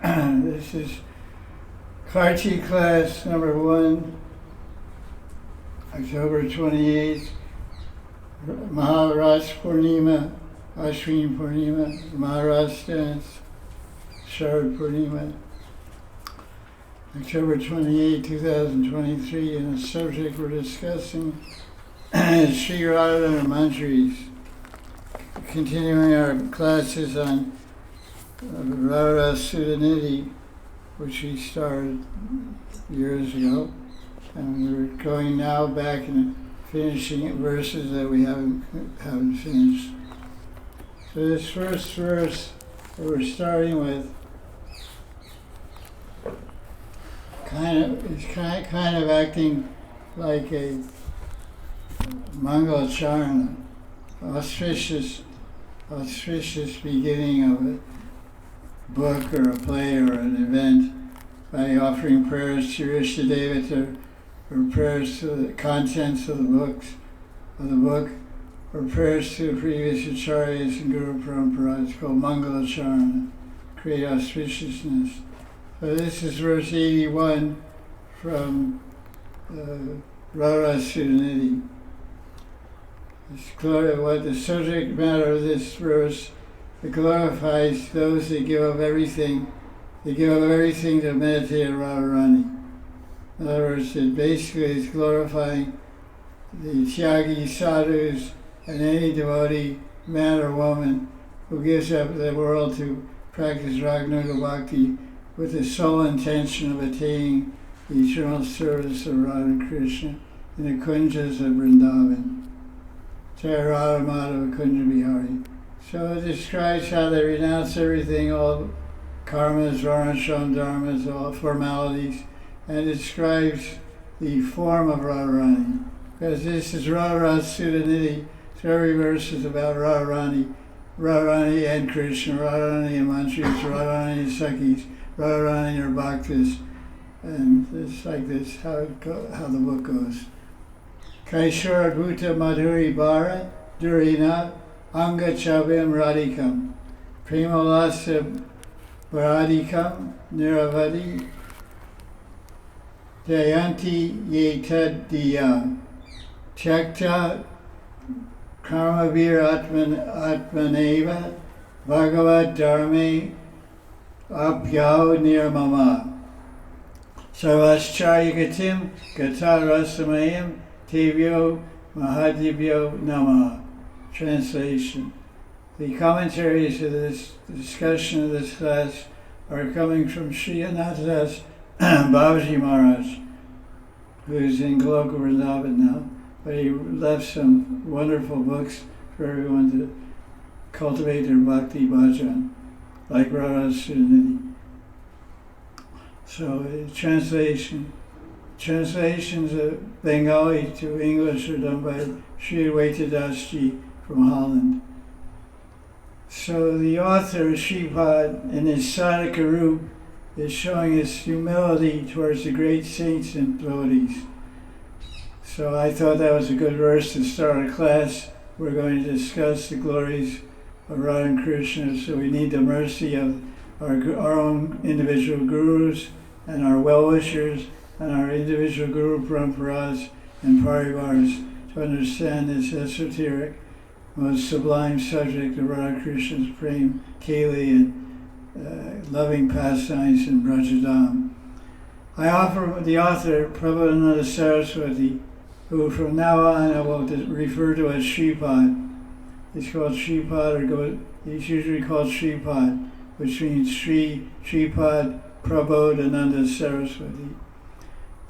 This is Karttika class number 1, October 28th, Maharaj Purnima, Ashwin Purnima, Maharaj dance, Sharad Purnima, October 28, 2023, and the subject we're discussing is Sri Radha and Her Manjaris. Continuing our classes on Radha Ras Sudhanidhi, which we started years ago, and we're going now back and finishing verses that we haven't finished. So this first verse that we're starting with is kind of acting like a Mangal Charana, auspicious beginning of a book or a play or an event by offering prayers to Rishdevata or prayers to the contents of the book, or prayers to the previous acharyas and Guru Parampara. It's called Mangala Charana, create auspiciousness. So this is verse 81 from Radha Ras Sudhanidhi. What the subject matter of this verse, it glorifies those that give up everything. They give up everything to meditate on Radharani. In other words, it basically is glorifying the Tyagi sadhus and any devotee, man or woman, who gives up the world to practice Ragnuga Bhakti with the sole intention of attaining the eternal service of Radha and Krishna in the kunjas of Vrindavan. Jai Radha Madhava Kunja Bihari. So it describes how they renounce everything, all karmas, varnashram, dharmas, all formalities, and it describes the form of Radharani. Because this is Radha Ras Sudhanidhi, so every verse is about Radharani and Krishna, Radharani and Manjaris, Radharani and Sakhis, Radharani and her bhaktas, and it's like this, how the book goes. Kaishora Bhuta Madhuri Bhara Durina Anga Chabim Radhikam Prema Lasa Bharadikam Niravadi Jayanti Yetad Diya Chakta Karmavir Atmaneva Bhagavad Dharme Apyao Nirmama Sarvascharya Gata Rasamayam Tevyo Mahadibyo Nama. Translation. The commentaries of this discussion of this class are coming from Sri Anantadas Babaji Maharaj, who is in Goloka Vrindavan now, but he left some wonderful books for everyone to cultivate their bhakti bhajan, like Radha Sudhanidhi. So, translations of Bengali to English are done by Sri Advaita Dasji from Holland. So the author, Shripad, in his sadhaka roop, is showing his humility towards the great saints and devotees. So I thought that was a good verse to start a class. We're going to discuss the glories of Radha and Krishna, so we need the mercy of our own individual gurus and our well-wishers and our individual Guru Paramparas and Parivars to understand this esoteric, most sublime subject of Radha Krishna's prema, Kali, and loving pastimes in Brajadam. I offer the author, Prabhodananda Saraswati, who from now on I will refer to as Shripad. He's called Shripad, or he's usually called Shripad, which means Shripad Prabhodananda Saraswati.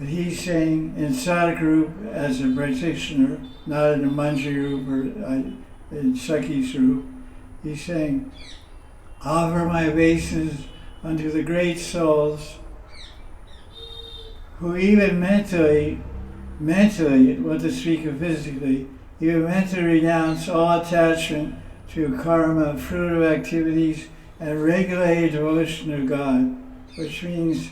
But he's saying in sadhaka roop as a practitioner, not in a manjari roop or in Sakhi's roop, he's saying, offer my obeisance unto the great souls who even mentally, what to speak of physically, even mentally renounce all attachment to karma, fruit of activities, and regulated devotion to God, which means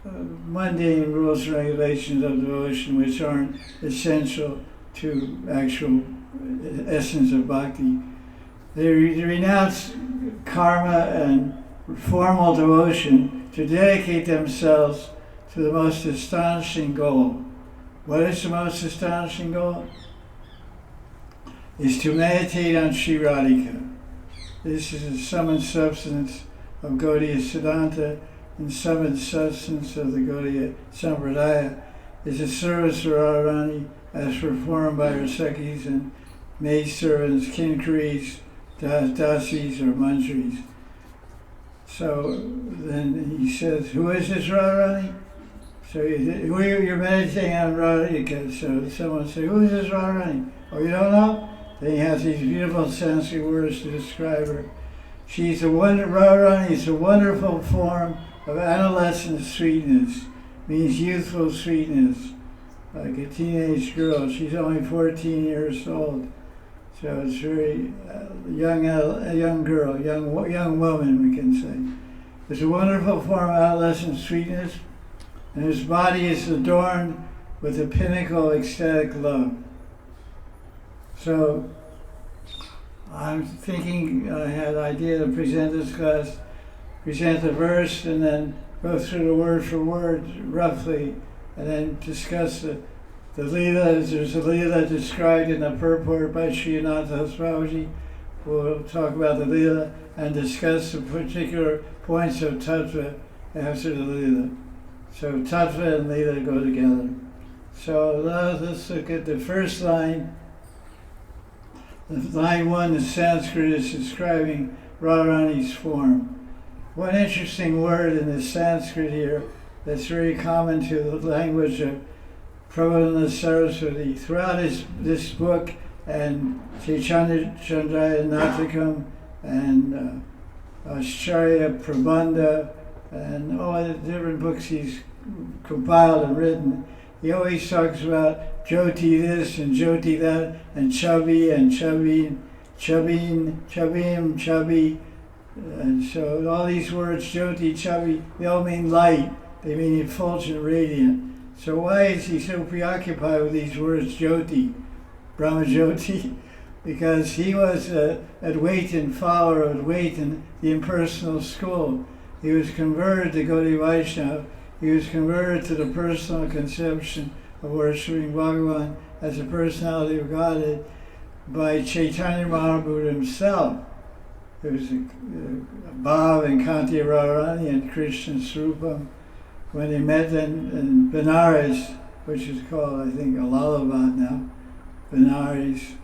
mundane rules and regulations of devotion which aren't essential to actual essence of bhakti. They renounce karma and formal devotion to dedicate themselves to the most astonishing goal. What is the most astonishing goal? Is to meditate on Sri Radhika. This is the sum and substance of Gaudiya Siddhanta, and sum and substance of the Gaudiya Sampradaya is a service for Radharani as performed by her Sakhis and maidservants, kinkaris, dasis, or manjaris. So then he says, who is this Radharani? So you're meditating on Radhika. So someone says, who is this Radharani? Oh, you don't know? Then he has these beautiful Sanskrit words to describe her. Radharani is a wonderful form of adolescent sweetness, means youthful sweetness, like a teenage girl. She's only 14 years old. So it's very a young girl, young woman, we can say. It's a wonderful form of adolescent sweetness, and his body is adorned with the pinnacle of ecstatic love. So I'm thinking, I had the idea to present this class, present the verse, and then go through the word for word roughly, and then discuss the Leela. There's a Leela described in the purport by Sri Anantadas Babaji. We'll talk about the Leela and discuss the particular points of Tattva after the Leela. So Tattva and Leela go together. So let's look at the first line. Line 1, the Sanskrit is describing Radharani's form. One interesting word in the Sanskrit here that's very common to the language of Prabhodananda Saraswati. Throughout this book, and Chaitanya Chandraya Natakam, and Ashcharya Prabandha, and all the different books he's compiled and written, he always talks about Jyoti this and Jyoti that, and Chabi and Chabin, Chabin, Chabim, Chabi. And so all these words, Jyoti, Chabi, they all mean light. They mean effulgent, radiant. So why is he so preoccupied with these words, Jyoti, Brahma Jyoti? Because he was an Advaitin follower of Advaitin, the impersonal school. He was converted to Gaudiya Vaishnava. He was converted to the personal conception of worshipping Bhagavan as a personality of Godhead by Chaitanya Mahaprabhu himself. There was Bhav and Kanti Radharani and Krishna Srupam when they met in Benares, which is called, I think, Allahabad now, Benares,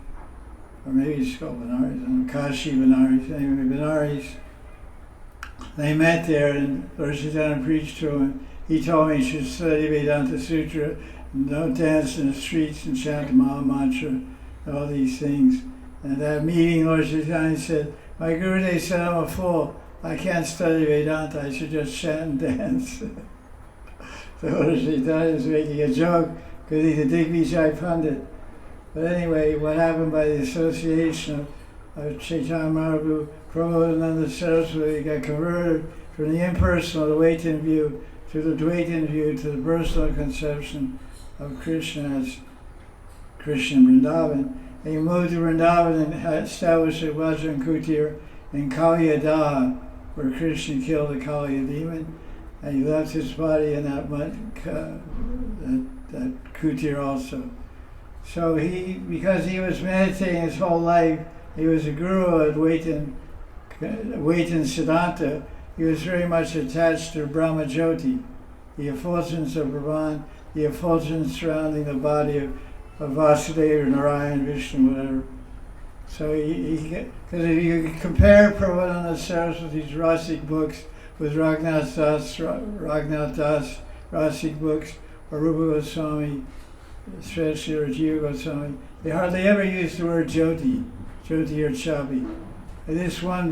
or maybe it's called Benares, I don't know, Kashi Benares, anyway, Benares. They met there, and Lord Chaitanya preached to him. He told me he should study Vedanta Sutra, and don't dance in the streets and chant the Maha Mantra, and all these things. And at that meeting, Lord Chaitanya said, my Gurudev said I'm a fool. I can't study Vedanta. I should just chant and dance. So Lord Chaitanya is making a joke because he's a Digvijay Pandit. But anyway, what happened by the association of Chaitanya Mahaprabhu, Prabhodananda Saraswati got converted from the impersonal Advaitin view to the Dvaitin view to the personal conception of Krishna as Krishna in Vrindavan. And he moved to Vrindavan and established a Vajran Kutir in Kaliya Daha, where Krishna killed the Kaliya demon. And he left his body in that Kutir also. So because he was meditating his whole life, he was a guru of Advaitin Siddhanta, he was very much attached to Brahma Jyoti, the effulgence of Brahman, the effulgence surrounding the body of Vasudeva, Narayan, Vishnu, whatever. So because if you compare Prabhodananda Saraswati's Rasic books with Raghunath Das Rasic books, or Rupa Goswami, especially, or Jiva Goswami, they hardly ever use the word Jyoti or Chabi. And this one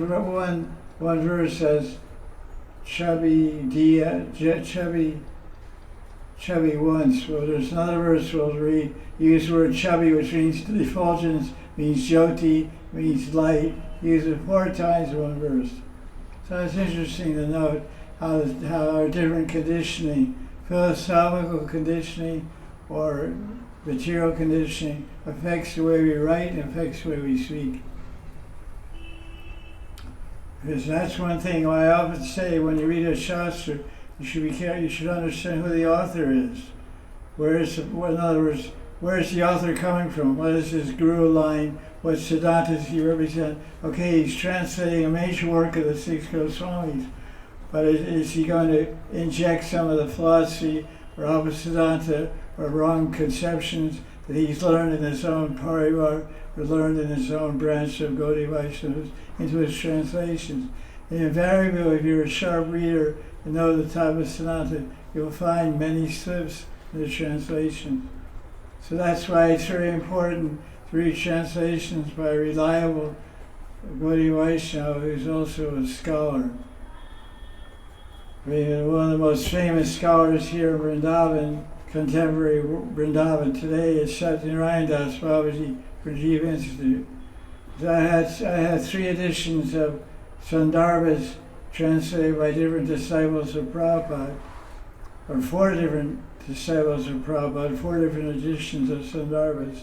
verse says, Chabi once. Well, there's another verse we'll read. Use the word Chabi, which means effulgence, means Jyoti, means light. Use it 4 times in one verse. So it's interesting to note how our different conditioning, philosophical conditioning or material conditioning, affects the way we write and affects the way we speak. Because that's one thing I often say when you read a Shastra, you should be careful, you should understand who the author is. In other words, where is the author coming from? What is his guru line? What Siddhanta does he represent? Okay, he's translating a major work of the six Goswamis, but is he going to inject some of the philosophy or Siddhanta or wrong conceptions that he's learned in his own parivar or learned in his own branch of Gaudiya Vaishnavas into his translations? And invariably, if you're a sharp reader and know the type of Siddhanta, you'll find many slips in the translations. So that's why it's very important to read translations by a reliable Gaudiya Vaishnava who's also a scholar. I mean, one of the most famous scholars here in Vrindavan, contemporary Vrindavan today, is Satyanarayana Das Babaji from Jiva Institute. So I had 3 editions of Sandarbhas translated by different disciples of Prabhupada, or 4 different disciples of Prabhupada, 4 different editions of Sandarbhas,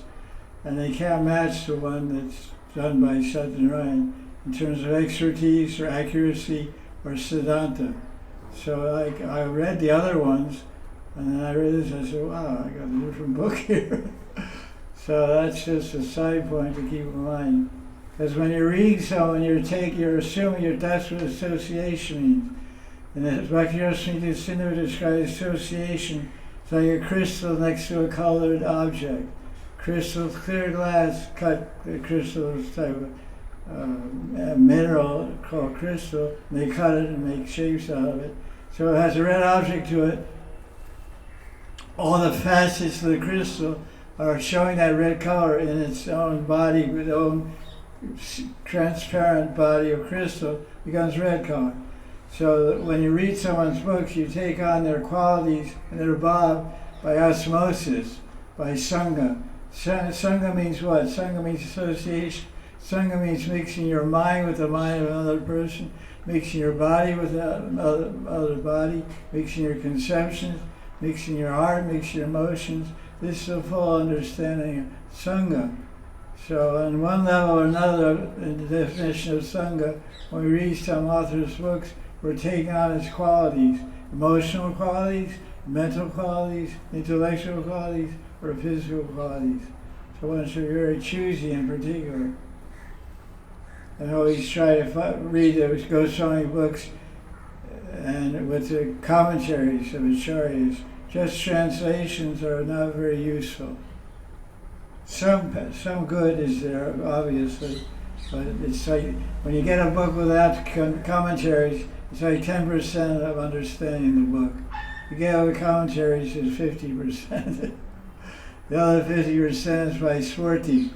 and they can't match the one that's done by Satyanarayana in terms of expertise or accuracy or Siddhanta. So I read the other ones, and then I read this, I said, wow, I got a different book here. So that's just a side point to keep in mind. Because when you're reading someone, you're assuming that's what association means. And as Bhakti-Yoga Sindhu describes association, it's like a crystal next to a colored object. Crystal, clear glass, cut the crystal is type of a mineral called crystal, and they cut it and make shapes out of it. So it has a red object to it. All the facets of the crystal are showing that red color in its own body, with its own transparent body of crystal becomes red color. So when you read someone's books, you take on their qualities and their bhav by osmosis, by sangha. Sangha means what? Sangha means association. Sangha means mixing your mind with the mind of another person, mixing your body with another body, mixing your conceptions, mixing your heart, mixing your emotions. This is a full understanding of Sangha. So on one level or another, in the definition of Sangha, when we read some author's books, we're taking on his qualities, emotional qualities, mental qualities, intellectual qualities, or physical qualities. So one should be very choosy in particular. And always try to read those Goswami books and with the commentaries of acharyas. Just translations are not very useful. Some good is there, obviously, but it's like when you get a book without commentaries, it's like 10% of understanding the book. You get all the commentaries, it's 50%. The other 50% is by swarti,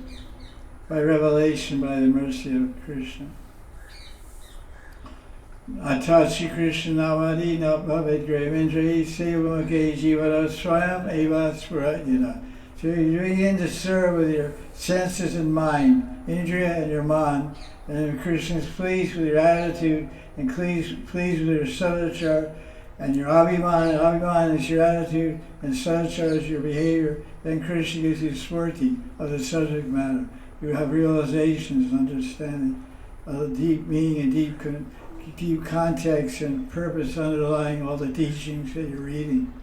by revelation, by the mercy of Krishna. Atachi Krishna Namadi na bhavet gremindri sevamake jivara swayam eva spuratnina. So you begin to serve with your senses and mind, indriya and your man, and Krishna is pleased with your attitude and pleased with your sadachar, and your abhiman. Abhiman is your attitude, and sadachar is your behavior. Then Krishna gives you swarti of the subject matter. You have realizations and understanding of the deep meaning and deep context and purpose underlying all the teachings that you're reading.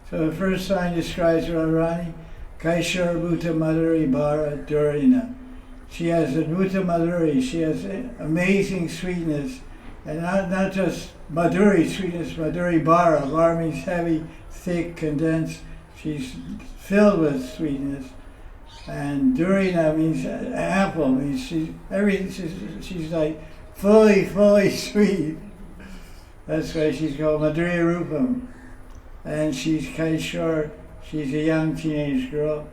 So the first line describes Radharani, Kaishar Bhuta Madhuri Bhara Durina. She has a Bhuta Madhuri, she has amazing sweetness, and not just Madhuri sweetness, Madhuri Bhara. Bhara means heavy, thick, condensed. She's filled with sweetness. And Durina means ample, means she's like fully sweet. That's why she's called Madhurya Rupam. And she's Kaishar, she's a young teenage girl.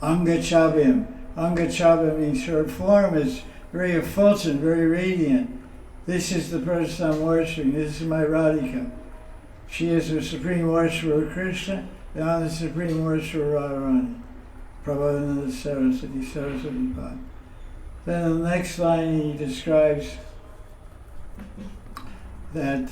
Anga Chabim. Anga Chabim means her form is very effulgent, very radiant. This is the person I'm worshiping. This is my Radhika. She is the supreme worshipper of Krishna, and I'm the supreme worshipper of Radharani. Prabhodananda Saraswatipad. Then in the next line he describes that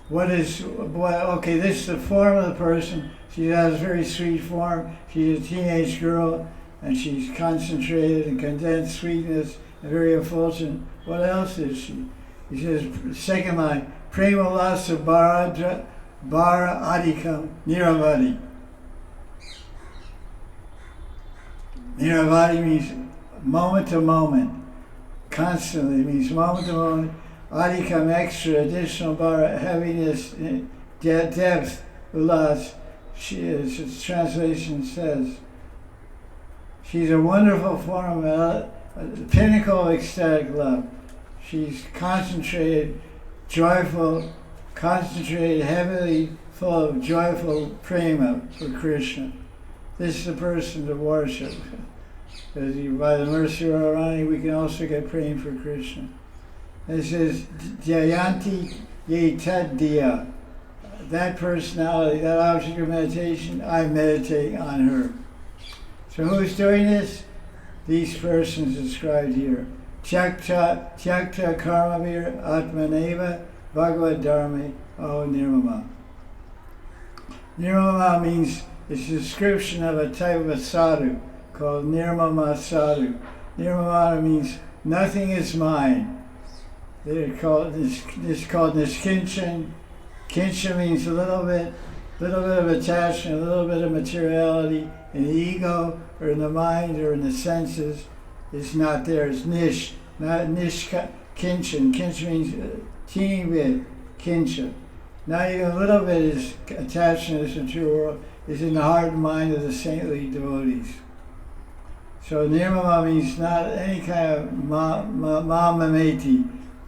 this is the form of the person. She has a very sweet form. She's a teenage girl, and she's concentrated and condensed sweetness very effulgent. What else is she? He says, second line, prema lasa bara adikam niravadi. Niravadi means moment to moment, constantly. It means moment to moment. Adikam, extra, additional, bara, heaviness, depth, ulas. Its translation says, she's a wonderful form, the pinnacle of ecstatic love. She's concentrated, joyful, concentrated, heavily full of joyful prema for Krishna. This is the person to worship. Because by the mercy of Radharani, we can also get praying for Krishna. And it says, Dhyayanti ye tad diya. That personality, that object of meditation, I meditate on her. So who's doing this? These persons described here. Tyakta karmavir atmaneva bhagavad dharma o nirmama. Nirmama means, it's a description of a type of a sadhu called nirmama sadhu. Nirmama means nothing is mine. They're called this called niskinchan. Kinchan means a little bit of attachment, a little bit of materiality in the ego or in the mind or in the senses is not there. It's nish, not nishka, kinchan. Kinchan means teeny bit, kinchan. Not even a little bit is attachment to this material world, is in the heart and mind of the saintly devotees. So nirmama means not any kind of mamameti,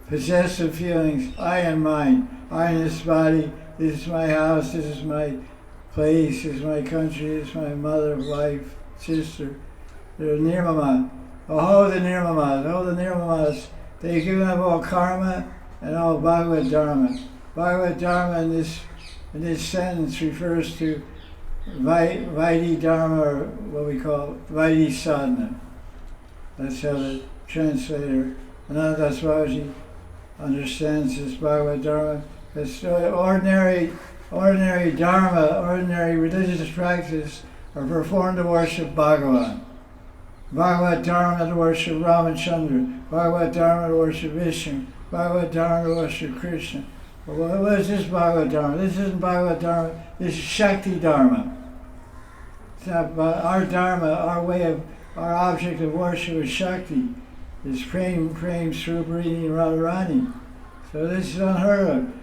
possessive feelings, I am mine. I am this body, this is my house, this is my place, this is my country, this is my mother, wife, sister. They're nirmama. Oh, the nirmamas, they've given up all karma and all Bhagavad Dharma. Bhagavad Dharma in this sentence refers to Vaidhi Dharma, or what we call Vaidhi Sadhana. That's how the translator, Ananda Babaji, understands this Bhagavad Dharma. It's ordinary Dharma, ordinary religious practice are performed to worship Bhagavan. Bhagavad Dharma to worship Ramachandra. Bhagavad Dharma to worship Vishnu. Bhagavad Dharma to worship Krishna. Well, what is this Bhagavad Dharma? This isn't Bhagavad Dharma, this is Shakti Dharma. It's not about our Dharma, our object of worship is Shakti. It's Prem Sruparini Radharani. So this is unheard of.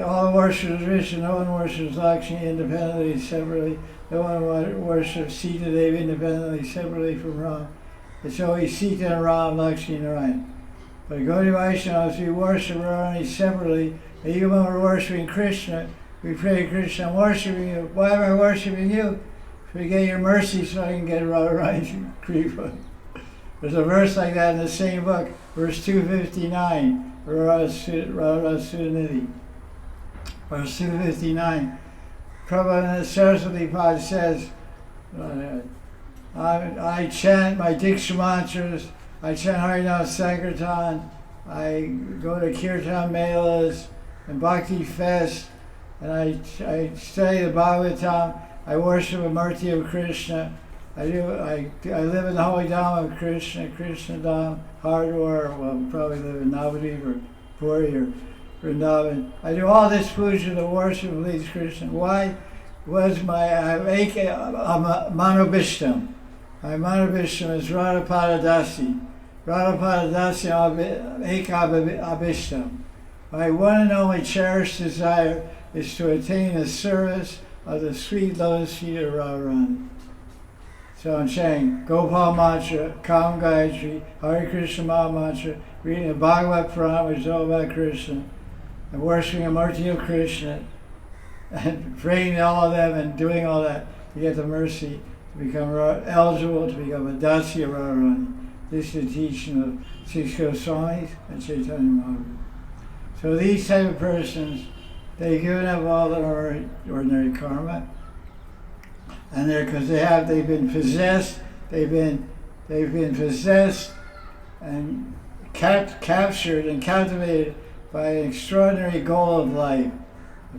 All the worship is Vishnu, no one worships Lakshmi independently, separately. No one worships Sita Devi independently, separately from Ram. It's always Sita and Ram, Lakshmi and Narayan. But Gaudiya Vaishnavas, we worship Radharani separately. And even when we're worshiping Krishna, we pray, Krishna, I'm worshiping you. Why am I worshiping you? To get your mercy so I can get Radharani's kripa. There's a verse like that in the same book, verse 259, Radha Ras Sudhanidhi. Verse 259, Prabhodananda Saraswatipad says, I chant my Diksha mantras, I chant Harinam Sankirtan, I go to Kirtan Melas and Bhakti Fest, and I study the Bhagavatam, I worship a Murti of Krishna, I live in the holy Dham of Krishna, Krishna Dham, Hardwar, well, probably live in Navadvip or Puri or Vrindavan. I do all this puja, the worship of Lord Krishna. Why? Was my manobishtam. My manobishtam is Radhapada dasi. Radhapada dasi eka abishtam. My one and only cherished desire is to attain the service of the sweet lotus feet of Radharani. So I'm saying Gopal mantra, Kam Gayatri, Hare Krishna Maha mantra, reading the Bhagavad Purana, which is all about Krishna, and worshiping a Murti of Krishna, and praying to all of them and doing all that to get the mercy to become eligible to become a dasi of Radharani. This is the teaching of Six Goswamis and Chaitanya Maharaj. So these type of persons, they've given up all their ordinary karma, and they've been possessed, they've been possessed and captured and captivated by an extraordinary goal of life.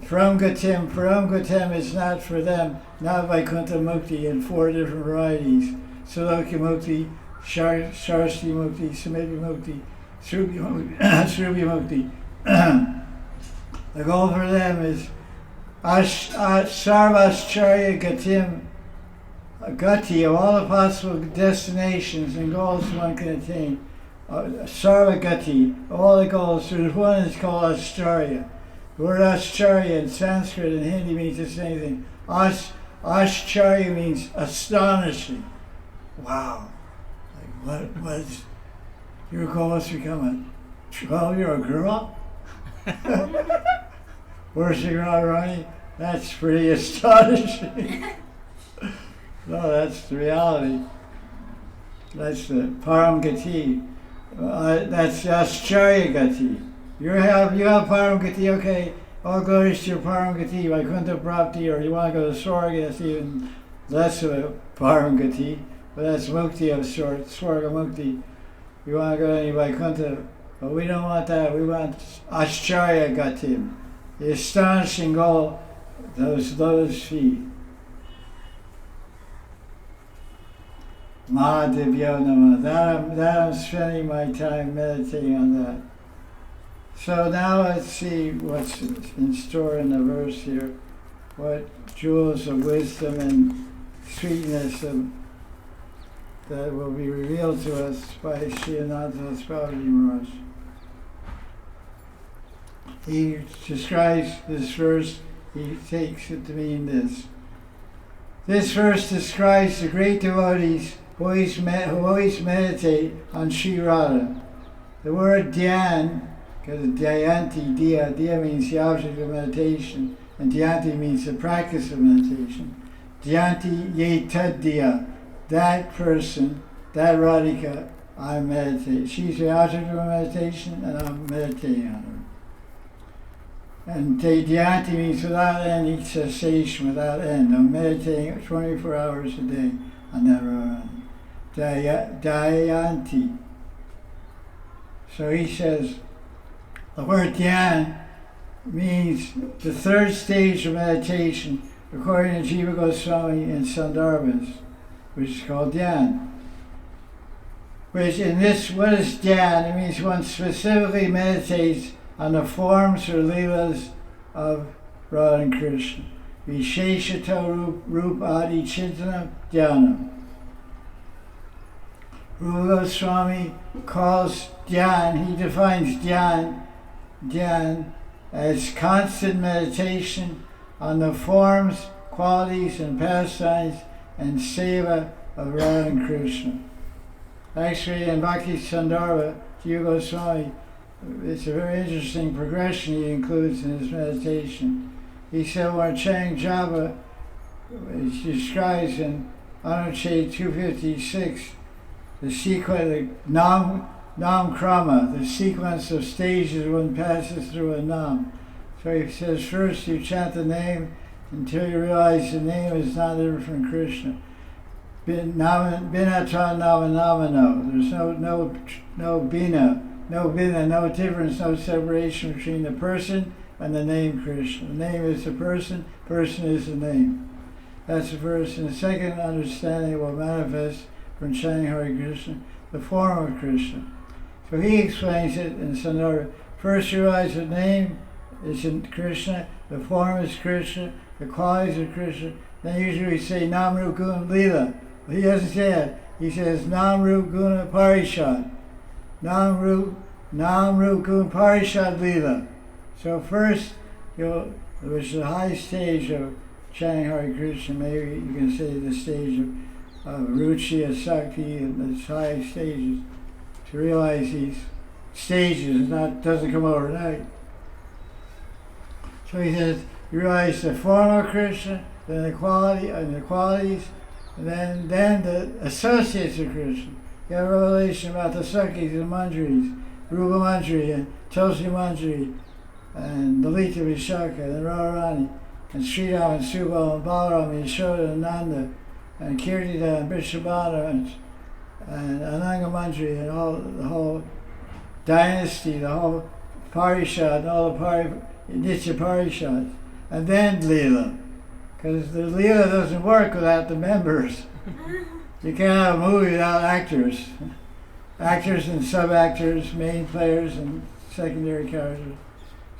Param Gatem is not for them, not Vaikuntha Mukti in 4 different varieties. Sulokya Mukti, Saraswati Mukti, Srimati Mukti, Srubi Mukti. The goal for them is Sarvascharya Gatim, Gati, of all the possible destinations and goals one can attain. Sarva Gati, all the goals. There's one that's called Ascharya. The word Ascharya in Sanskrit and Hindi means the same thing. Ascharya means astonishing. Wow. Like what is your goal is to become a 12-year-old girl? Worshipping Radharani? That's pretty astonishing. No, that's the reality. That's the Param Gati. That's Ascharya Gati. You have Param Gati, okay, all glories to your Param Gati, Vaikuntha Prapti, or you want to go to Swarga, that's even less of a Param Gati, but that's Mukti of sorts, Swarga Mukti. You want to go to any Vaikuntha, but we don't want that, we want Ascharya Gati, the astonishing goal, those lotus feet. Mahadevyo Namah. That I'm spending my time meditating on that. So now let's see what's in store in the verse here. What jewels of wisdom and sweetness that will be revealed to us by Sri Ananta Babaji Maharaj. He describes this verse, he takes it to mean this. This verse describes the great devotees who always meditate on Sri Radha. The word dhyan, because dhyanti, dhya means the object of meditation, and dhyanti means the practice of meditation. Dhyanti ye tadya, that person, that Radhika, I meditate. She's the object of meditation, and I'm meditating on her. And dhyanti means without any cessation, without end. I'm meditating 24 hours a day on that Radharani. Dhyanti. So he says, the word dhyan means the third stage of meditation, according to Jiva Goswami in Sandarbhas, which is called dhyan. Which in this, what is dhyan? It means one specifically meditates on the forms or leelas of Radha and Krishna. Visheshato Rup Adi Chintana Dhyanam. Rupa Goswami calls dhyan, he defines dhyan as constant meditation on the forms, qualities, and pastimes and seva of Radha and Krishna. Actually, in Bhakti Sandarbha, Jiva Goswami, it's a very interesting progression he includes in his meditation. He said when chanting japa, he describes in Anuchet 256, the sequence, the nam krama, the sequence of stages one passes through a nam. So he says first you chant the name until you realize the name is not different from Krishna. Binata namanamano. There's no bina, no difference, no separation between the person and the name Krishna. The name is the person, person is the name. That's the first. And the second understanding will manifest from chanting Hare Krishna, the form of Krishna. So he explains it in Sandarbha. First you realize the name is in Krishna, the form is Krishna, the qualities of Krishna. Then usually we say Nam Rup Guna Lila. But he doesn't say that. He says Nam Rup Guna Parishad. Nam Rup Guna Parishad Lila. So first, which is the high stage of chanting Hare Krishna, maybe you can say the stage of Ruchi, Asakti, and those high stages. To realize these stages doesn't come overnight. So he says, you realize the form of Krishna, then the quality and the qualities, and then the associates of Krishna. You have a revelation about the Sakis and Manjaris, Rupa Manjari and Tulsi Manjari, and Lalita Vishaka and Radharani, and Sridhar and Subal and Balaram and Yashoda and Nanda, and Kirtida and Vrishabhadra and Ananga Manjari and the whole dynasty, the whole Parishad, and all the Nitya Parishads. And then Leela, because the Leela doesn't work without the members. You can't have a movie without actors. Actors and sub-actors, main players and secondary characters.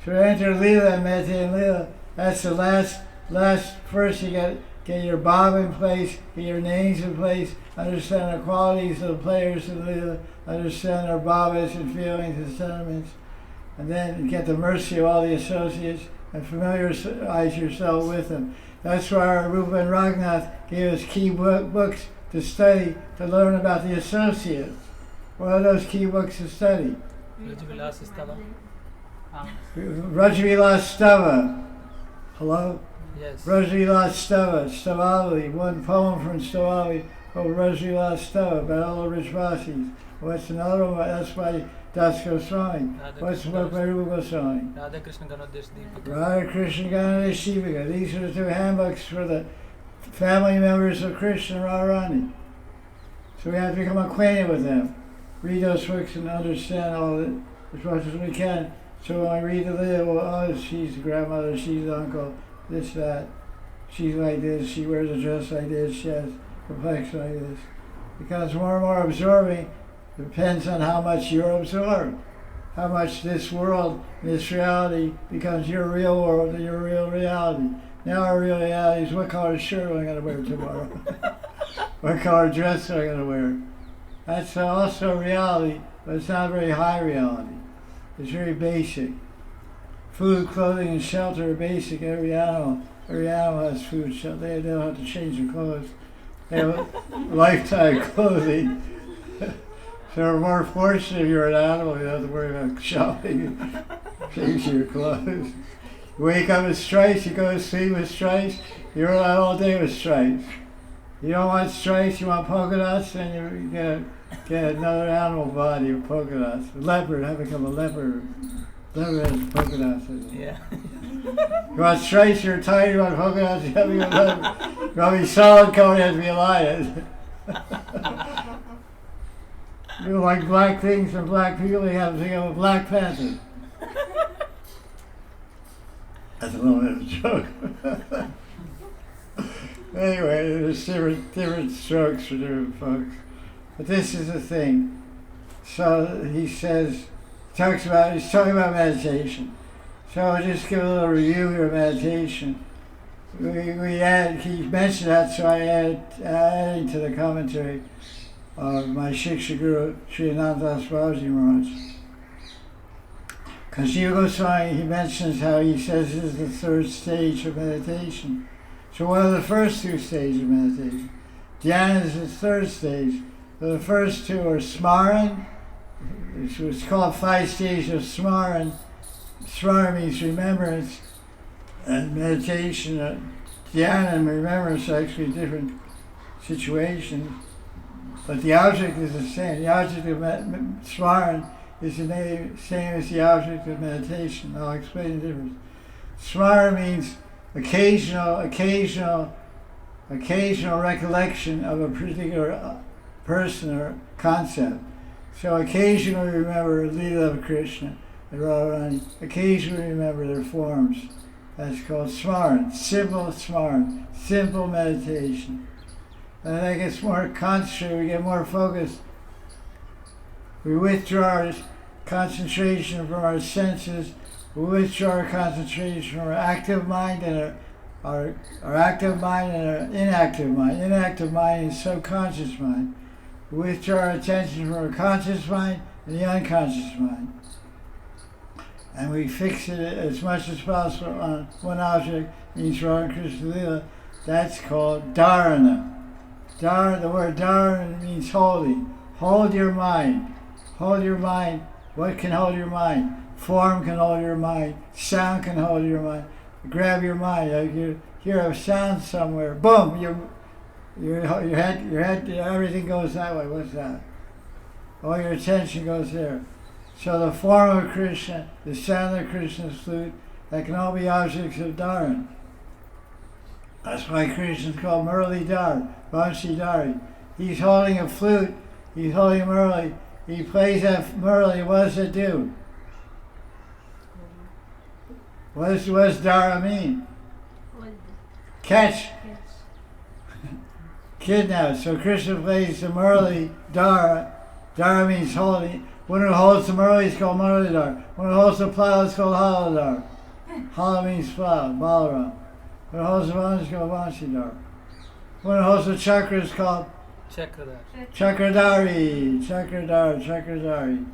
So enter Leela and meditate in Leela. That's the last first you get your Baba in place, get your names in place, understand the qualities of the players in Leela, understand their Babas and feelings and sentiments, and then get the mercy of all the associates and familiarize yourself with them. That's why our Rupa and Raghunath gave us key books to study, to learn about the associates. What are those key books to study? Rajavilas Stava. Hello? Yes. Rajavilas Stava, Stavali, one poem from Stavali called Rajavilas Stava, about all the Rajvasis. What's another one? That's by Das Goswami. What's the book by Rupa Goswami? Radha Krishna Ganodesh Deepika. Radha Krishna Ganodesh Deepika. These are the two handbooks for the family members of Krishna and Radharani. So we have to become acquainted with them. Read those books and understand all of it as much as we can. So when I read the Leela, well, oh, she's the grandmother, she's the uncle, this, that. She's like this, she wears a dress like this, she has complexion like this. It becomes more and more absorbing. Depends on how much you're absorbed. How much this world, this reality becomes your real world and your real reality. Now our real reality is what color shirt am I going to wear tomorrow? What color dress am I going to wear? That's also reality, but it's not a very high reality. It's very basic. Food, clothing, and shelter are basic. Every animal has food, shelter. They don't have to change their clothes. They have lifetime clothing. So we're more fortunate if you're an animal, you don't have to worry about shopping and changing your clothes. You wake up with stripes, you go to sleep with stripes, you're out all day with stripes. You don't want stripes, you want polka dots, then you get another animal body of polka dots. A leopard, I become a leopard. Leopard has polka dots in it. Yeah. You want stripes, you're tired, you want polka dots, you have to be a leopard. You want to be solid color, you have to be a lion. You like black things and black people, you have to become a Black Panther. That's a little bit of a joke. Anyway, there's different strokes for different folks. But this is the thing. So he's talking about meditation. So I'll just give a little review here of meditation. He mentioned that, so I added to the commentary of my Shiksha Guru, Sri Anandadas Babaji Maharaj. Because Jiva Goswami, he mentions how he says this is the third stage of meditation. So what are the first two stages of meditation? Dhyana is the third stage. So the first two are Smaran. It's called 5 stages of Smaran. Smaran means remembrance, and meditation, Dhyana and remembrance are actually different situations. But the object is the same. The object of Smaran is the same as the object of meditation. I'll explain the difference. Smara means occasional recollection of a particular person or concept. So occasionally remember Leela of Krishna and Radharani. Occasionally remember their forms. That's called Smaran. Simple meditation. And that gets more concentrated, we get more focused. We withdraw our concentration from our senses, we withdraw our concentration from our active mind and our active mind and our inactive mind. Inactive mind is subconscious mind. We withdraw our attention from our conscious mind and the unconscious mind. And we fix it as much as possible on one object, means Radha Krishna Leela. That's called dharana. The word dharana means holding. Hold your mind. Hold your mind. What can hold your mind? Form can hold your mind. Sound can hold your mind. Grab your mind. Like you hear a sound somewhere. Boom! Your head, everything goes that way. What's that? All your attention goes there. So the form of Krishna, the sound of Krishna's flute, that can all be objects of dharana. That's why Krishna is called Murli Dhar, Vanshidhari. He's holding a flute. He's holding a Murli. He plays that Murli. What does it do? What does Dhara mean? Catch. kidnapped. So Krishna plays the Murli, Dara. Dara means holding. One who holds the Murli is called Murlidhar. One who holds the plow is called Haladhar. Hala means plow, Balaram. One who holds the Vansh is called Vanshidhar. One who holds the chakra is called Chakradari. Chakradari.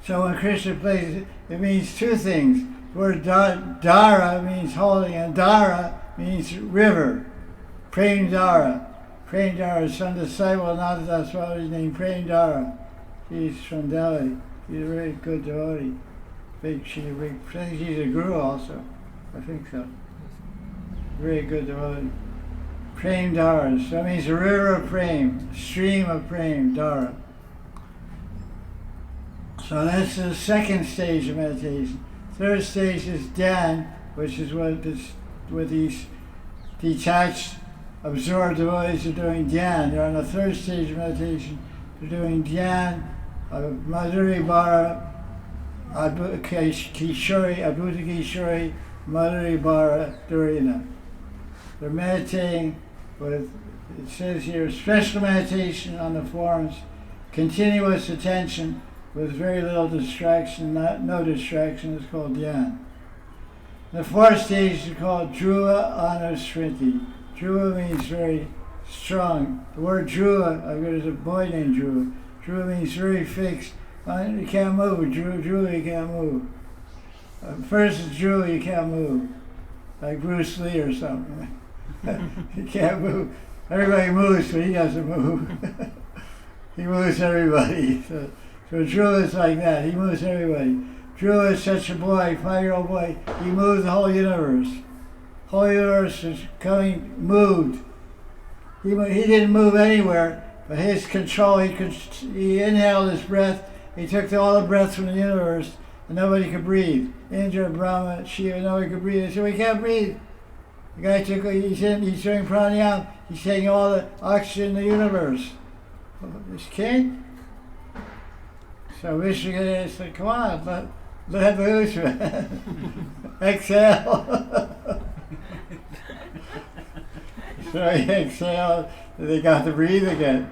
So when Krishna plays, it means two things. The word Dara means holding, and Dara means river. Prem Dara. Prem Dara, some disciple of Radha Ras Sudhanidhi named Prem Dara. She's from Delhi. She's a very good devotee. I think she's a guru also. I think so. Very good devotee. Prem Dara. So that means a river of Prem, stream of Prem, Dara. So that's the second stage of meditation. Third stage is Dhyan, which is what these detached, absorbed devotees are doing Dhyan. They're on the third stage of meditation. They're doing Dhyan of Madhuri Bara, Adbhuta Kishori, Madhuri Bara Durina. They're meditating with, it says here, special meditation on the forms, continuous attention with very little distraction, no distraction, is called Dhyan. The fourth stage is called Dhruva Anusmriti. Dhruva means very strong. The word Dhruva, there's a boy named Dhruva. Dhruva means very fixed. You can't move. Dhruva, you can't move. First is Dhruva, you can't move. Like Bruce Lee or something. You can't move. Everybody moves, but he doesn't move. He moves everybody. So Dhruva is like that. He moves everybody. Dhruva is such a boy, 5-year-old boy. He moves the whole universe. Whole universe is moved. He didn't move anywhere, but his control, he inhaled his breath. He took all the breath from the universe, and nobody could breathe. Indra, Brahma, Shiva, nobody could breathe. They said, we can't breathe. The guy he's doing pranayama. He's taking all the oxygen in the universe. This can't. So Vishnu said, come on, let loose, man. Exhale. So he exhaled, and they got to breathe again.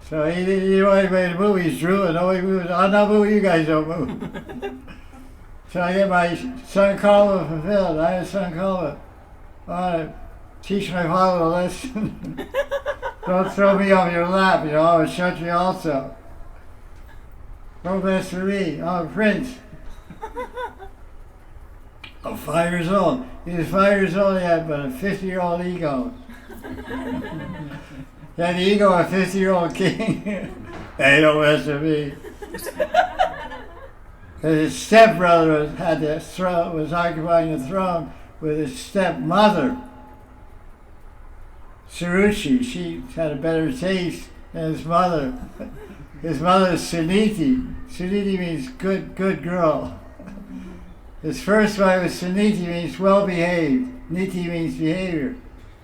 So he didn't want anybody to move. He's Dhruva, nobody moves. I'm not moving, you guys don't move. So I get my sankalpa fulfilled. I have a sankalpa. I want to teach my father a lesson. Don't throw me off your lap, I'm a Kshatriya also. Don't mess with me, I'm a prince. I'm 5 years old. He was 5 years old, he had but a 50-year-old ego. He had the ego of a 50-year-old king. Hey, don't mess with me. Because his stepbrother was occupying the throne with his stepmother, Suruchi. She had a better taste than his mother. His mother is Suniti. Suniti means good girl. His first wife was Suniti, means well-behaved. Niti means behavior.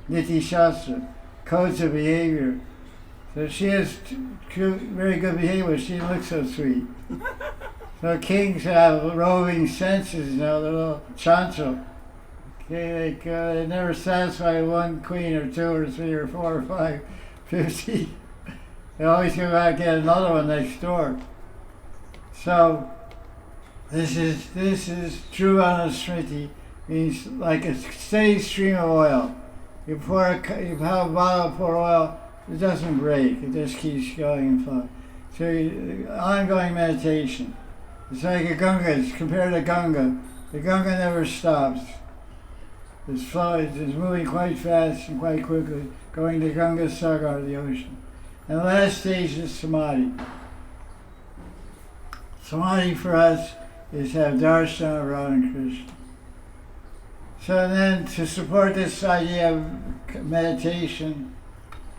Niti Shastra, codes of behavior. So she has very good behavior. She didn't look so sweet. So kings have roving senses, they're a little chanchal. Okay, they're never satisfied with one queen or two or three or four or 5, 50. They always go back and get another one next door. So this is Dhruva Anusmriti, means like a steady stream of oil. You have a bottle, pour oil, it doesn't break, it just keeps going and flowing. So ongoing meditation. It's like a Ganga, it's compared to Ganga. The Ganga never stops. It's moving quite fast and quite quickly, going to Ganga Sagar, the ocean. And the last stage is Samadhi. Samadhi for us is to have darshan of Radha and Krishna. So then, to support this idea of meditation,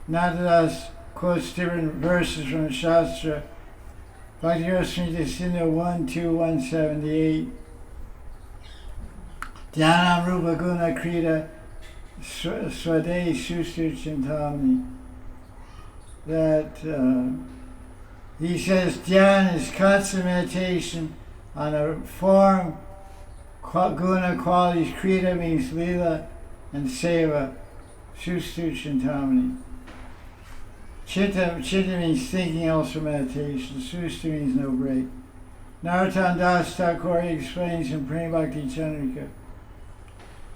Nadadas quotes different verses from the Shastra. Bhakti Rasamrita Sindhu 1:2-178. Dhyanam Rupa Guna Krita Svade Sustur Chintami. That he says dhyan is constant meditation on a form, guna qualities. Krita means lila, and seva Sustu Chintamani. Chitta means thinking, also meditation. Sustu means no break. Narottam Das Thakur explains in Prema Bhakti Chandrika.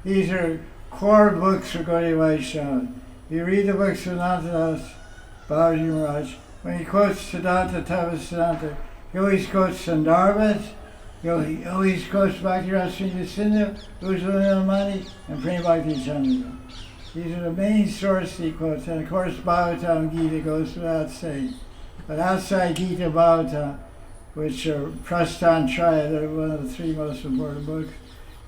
These are core books for Gaudiya Vaishnava. You read the books of Nanthadas, Babaji Maharaj. When he quotes Siddhanta Tava Siddhanta, he always quotes Sandarbhas, he always quotes Bhakti Ras Sudhanidhi, Ujjalanamani, and Prema Bhakti Chandrika. These are the main sources he quotes, and of course Bhagavatam and Gita goes without saying. But outside Gita, Bhagavatam, which are Prasthana Traya, they're one of the three most important books,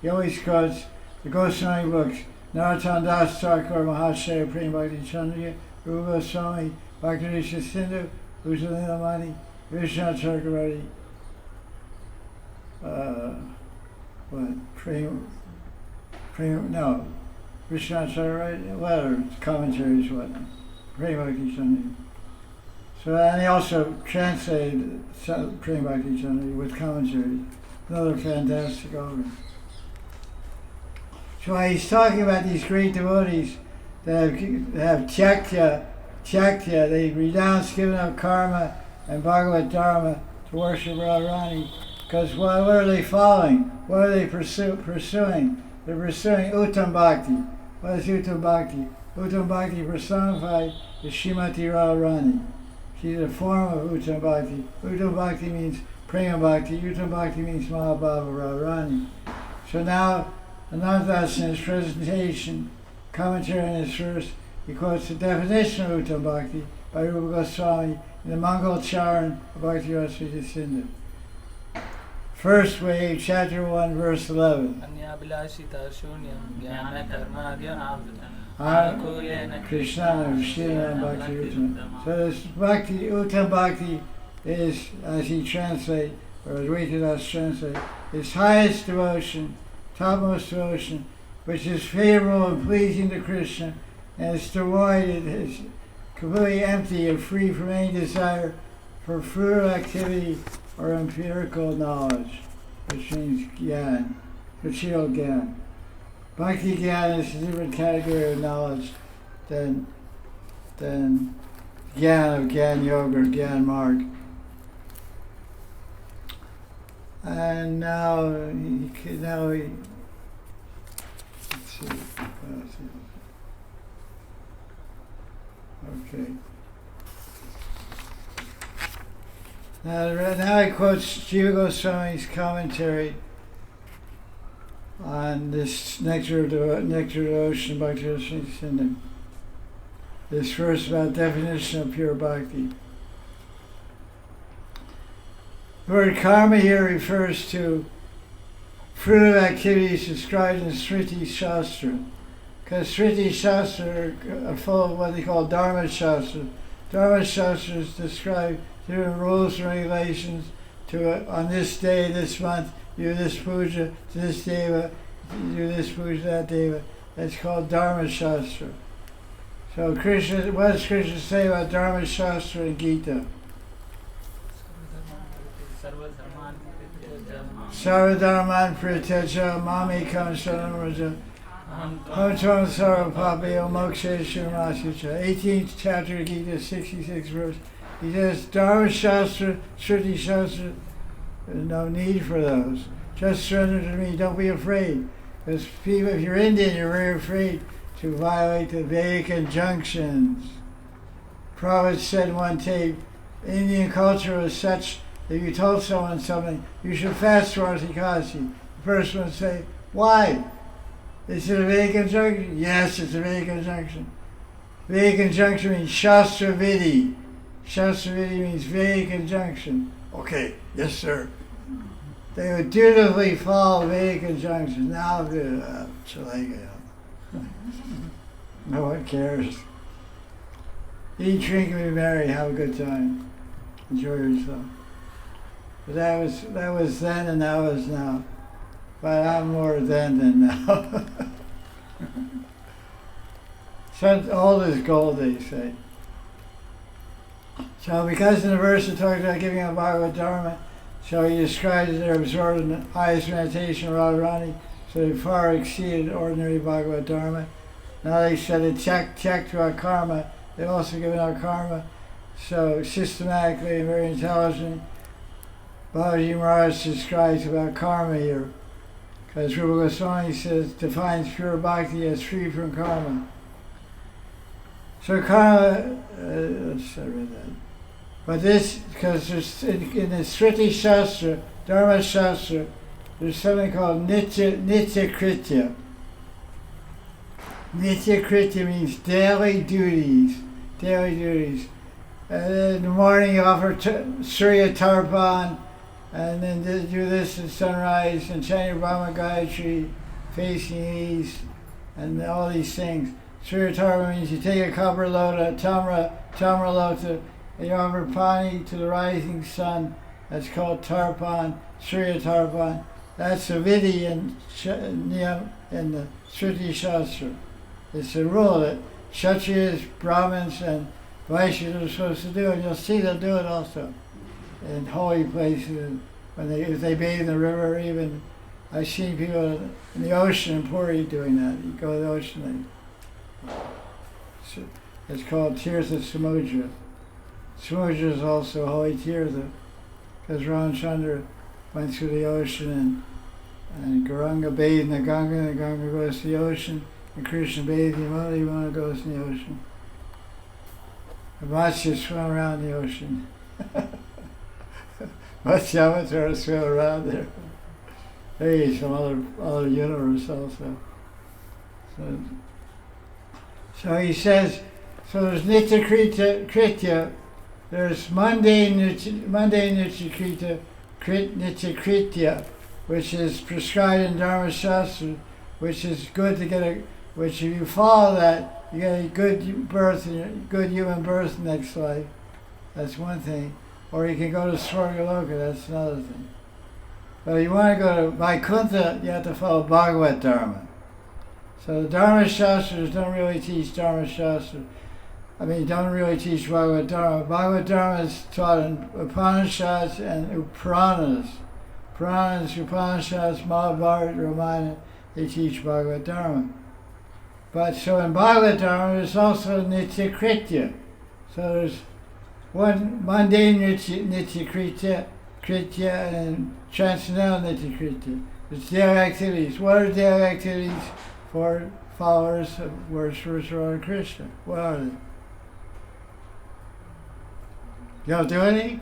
he always quotes the Goswami books, Narottam Das Thakur Mahashaya Prema Bhakti Chandrika, Rupa Goswami, Bhakti Risha Sindhu, Ujjalanamani, Vishnu Chakravarti, Vishnu Chakravarti, whatever, commentaries, whatnot, Prema Bhakti Chandrika. So, and he also translated Prema Bhakti Chandrika with commentaries, another fantastic author. So he's talking about these great devotees that have tyaktya, they renounce giving up karma and Bhagavad Dharma to worship Radharani, because what are they following? What are they pursuing? They're pursuing Uttam Bhakti. What is Uttam Bhakti? Uttam Bhakti personified is Srimati Radharani. She's a form of Uttam Bhakti. Uttam Bhakti means Prema Bhakti. Uttam Bhakti means Mahabhava Radharani. So now, Anantas in his presentation, commentary on his verse, he quotes the definition of Uttam Bhakti by Rupa Goswami in the Mangal Charan of Bhakti Rasvita Sindhu. First wave, chapter 1, verse 11. Krishna Vishnu Bhakti Uttam. So this Bhakti, Uttam Bhakti is, as he translates, or as Advaita translates, his highest devotion, topmost devotion, which is favorable and pleasing to Krishna, and is devoid, it is completely empty and free from any desire for fruitive activity or empirical knowledge, which means gyan, material gyan. Bhakti gyan is a different category of knowledge than gyan of gyan yoga or gyan marg. And now he let's see. Okay. Now he quotes Jiva Goswami's commentary on this Nectar of Ocean Bhakti Sindhu. This verse about definition of pure bhakti. The word karma here refers to fruitive activities described in Sriti Shastra, because Sriti Shastra are full of what they call Dharma Shastra. Dharma Shastras describe different rules and regulations to on this day, this month, you do this puja to this deva, you do this puja to that deva. That's called Dharma Shastra. So Krishna, what does Krishna say about Dharma Shastra in Gita? Sarvadharman Prityaja Mamekam Sharanam Hamtam Sarvapapayo Moksha Shrimasucha. 18th chapter of Gita, 66th verse. He says, Dharma Shastra, Sriti Shastra, there's no need for those. Just surrender to me, don't be afraid. Because people, if you're Indian, you're very afraid to violate the Vedic injunctions. Prabhupada said in one tape, Indian culture was such that if you told someone something, you should fast for Ekadasi. The person would say, why? Is it a Vedic injunction? Yes, it's a Vedic injunction. Vedic injunction means Shastra Vidhi. Shastra Vidhi means Vedic injunction. Okay, yes sir. They would dutifully follow Vedic injunctions. Now, no one cares. Eat, drink, and be merry. Have a good time. Enjoy yourself. But that was then and that was now. But I'm more then than now. So old is gold, they say. So because in the verse it talks about giving up Bhagavad Dharma, so he describes that they're absorbed in the highest meditation of Radharani, so they far exceeded ordinary Bhagavad Dharma. Now they said a check to our karma. They've also given our karma. So systematically and very intelligent, Babaji Maharaj describes about karma here. Because Rupa Goswami says, defines pure bhakti as free from karma. So karma, I read that. But this, because there's, in the Sriti Shastra, Dharma Shastra, there's something called Nitya Kritya. Nitya Kritya means daily duties. Daily duties. And in the morning you offer Surya Tarpan, and then do this at sunrise, and chant your Brahma Gayatri, facing east, and all these things. Surya Tarpan means you take a copper lota, tamra lota, and you offer pani to the rising sun. That's called Tarpan, Surya Tarpan. That's a vidhi in the Sriti Shastra. It's a rule that Kshatriyas, Brahmins, and Vaishyas are supposed to do, and you'll see they'll do it also in holy places. If they bathe in the river, even I've seen people in the ocean in Puri doing that. You go to the ocean, it's called Tirtha Samudra. Samudra is also holy Tirtha, because Ramchandra went through the ocean, and Gauranga bathed in the Ganga goes to the ocean, and Krishna bathed in Yamuna goes in the ocean. And Matsya swam around the ocean. Matsyavatara swam around there. Hey, some other universe also. So he says, so there's Nitya Kritya, there's mundane Nitya Kritya, which is prescribed in Dharma Shastra, which is good to get which if you follow that, you get a good birth, good human birth next life. That's one thing. Or you can go to Swargaloka, that's another thing. But if you want to go to Vaikuntha, you have to follow Bhagavad Dharma. So the Dharma Shastras don't really teach Dharma Shastra. Don't really teach Bhagavad Dharma. Bhagavad Dharma is taught in Upanishads and Puranas. Puranas, Upanishads, Mahabharata, Ramayana, they teach Bhagavad Dharma. But so in Bhagavad Dharma, there's also Nitya Kritya. So there's one mundane Nitya Kritya and transcendental Nitya Kritya. It's daily activities. What are daily activities for followers of worshippers of Radha Krishna? What are they? You don't do any?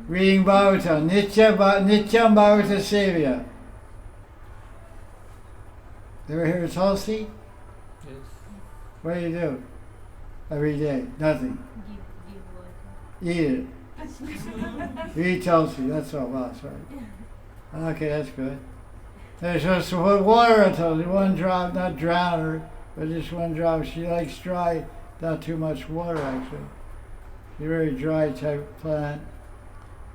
Reading Bhagavatam. Nityam Bhagavata Sevya. You ever hear of Tulsi? Yes. What do you do? Every day? Nothing. Give Eat it. You eat Tulsi, that's all. Wow, sorry. Okay, that's good. There's just water on Tulsi, one drop, not drown her, but just one drop. She likes dry, not too much water actually. She's a very dry type plant.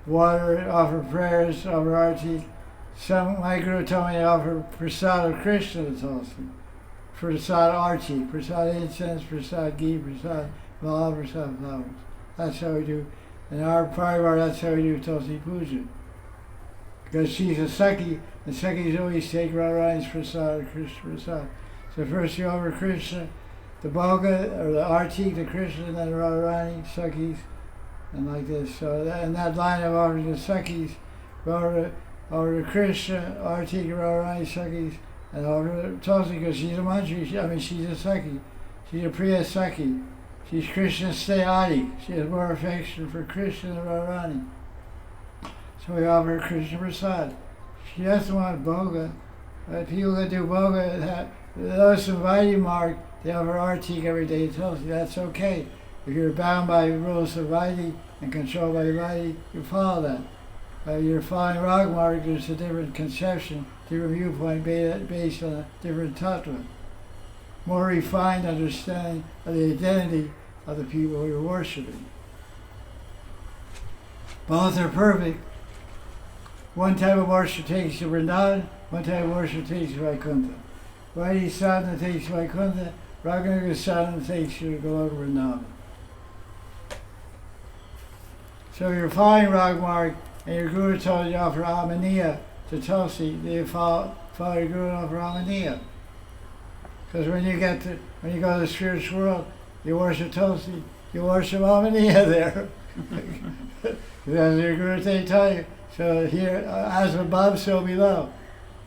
Water, offer prayers, offer arti. My guru told me to offer prasad of Krishna to Tulsi. Prasad arti, prasad incense, prasad ghee, prasad mala, prasad flowers. That's how we do. In our parivar, that's how we do Tulsi Puja. Because she's a Sakhi, and Sakhis always take Radharani's prasad, Krishna prasad. So first you offer Krishna, the Bhoga, or the Arti to Krishna, and then Radharani, Sakhis, and like this. So in that line of offering the Sakhis, over to Krishna, Arti, Radharani, Sakhis, and over to Tulsi, because she's a Mantri, she's a Sakhi. She's a Priya Sakhi. She's Krishna Stayadi. She has more affection for Krishna than Radharani. So we offer her Krishna Prasad. She doesn't want Bhoga. But people that do Bhoga, those in Vaidhi Mark, they offer Artik every day. Tulsi, that's okay. If you're bound by the rules of Vaidhi and controlled by Vaidhi, you follow that. But you're following Rag Mark, there's a different conception, different viewpoint based on a different tattva. More refined understanding of the identity of the people you're worshiping. Both are perfect. One type of worship takes you to Vrindavan, one type of worship takes you to Vaikuntha. Vaidhi sadhana takes you to Vaikuntha, Raganuga sadhana takes you to go to Vrindavan. So if you're following Ragmark and your guru told you to offer Amaniya to Tulsi, then you follow your guru and offer Amaniya. Because when you go to the spiritual world, you worship Tulsi, you worship Mahanidhi there. As your Guru they tell you. So here, as above, so below.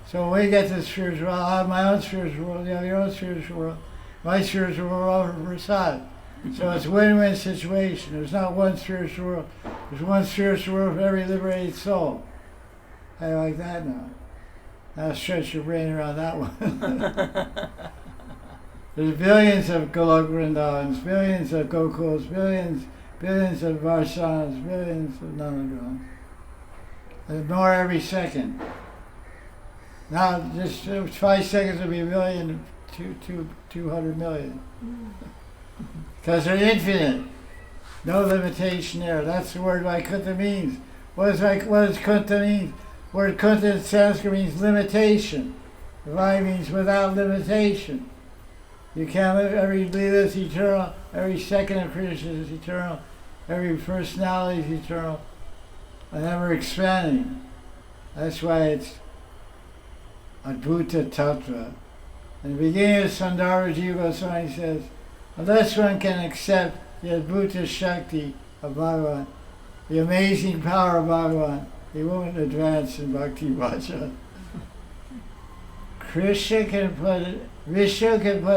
So when we get to the spiritual world, I have my own spiritual world, you have your own spiritual world. My spiritual world over Prasad. So it's a win-win situation. There's not one spiritual world. There's one spiritual world for every liberated soul. How do you like that now? Now stretch your brain around that one. There's billions of Golok Vrindavans, billions of Gokuls, billions of Varsanas, billions of Nandagons. There's more every second. Now, just 5 seconds will be a million, 200 million. Because they're infinite. No limitation there. That's the word Vaikuntha means. What does Kunta mean? Word Kunta in Sanskrit means limitation. Vai means without limitation. You can't live, every Leela is eternal, every second of Krishna is eternal, every personality is eternal, and ever expanding. That's why it's Adbhuta Tattva. In the beginning of Sundara Jiva Goswami says, unless one can accept the Adbhuta Shakti of Bhagavan, the amazing power of Bhagavan, he won't advance in Bhakti Bhajan. Vishnu can put